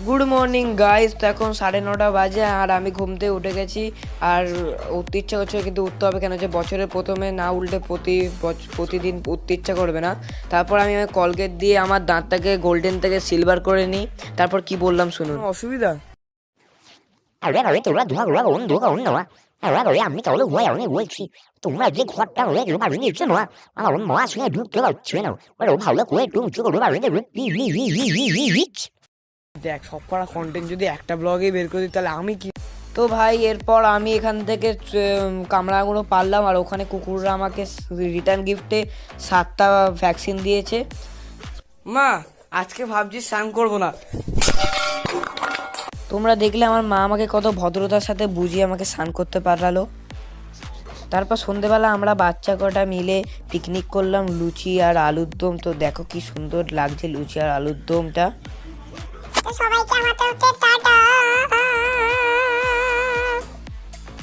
Good morning guys. তো এখন 9:30 বাজে আর আমি ঘুম থেকে উঠে গেছি। আর উঠতে ইচ্ছা করছে, কিন্তু উঠতে হবে কেন, যে বছরের প্রথমে না উঠলে প্রতিদিন উঠতে ইচ্ছা করবে না। তারপর আমি কলগেট দিয়ে আমার দাঁতটাকে গোল্ডেন থেকে সিলভার করে নিই। তারপর কি বললাম শুনুন। অসুবিধা? আরে তোরা ধোয়া আরে আমি তাহলে ওই আমি বলছি তোমরা যে ঘরটা হয়ে বাড়ি নিয়েছো না আমার মা সঙ্গে ঢুকতে পারছে না ওরা ভালো করে একটু উঁচু করে বাড়ি দেবে দেখ, সব করা কন্টেন্ট যদি একটা ব্লগে বের করে দিই তাহলে আমি কি। তো ভাই, এরপর আমি এখান থেকে কামড়াগুলো পারলাম, আর ওখানে কুকুররা আমাকে রিটার্ন গিফটে 7টা ভ্যাকসিন দিয়েছে। মা, আজকে ভাবছি স্নান করবো না। তোমরা দেখলে আমার মা আমাকে কত ভদ্রতার সাথে বুঝিয়ে আমাকে স্নান করতে পারালো। তারপর সন্ধেবেলা আমরা বাচ্চা কটা মিলে পিকনিক করলাম, লুচি আর আলুর দম। তো দেখো কি সুন্দর লাগছে লুচি আর আলুর দমটা। তো সবাইকে আমার তরফ থেকে টাটা।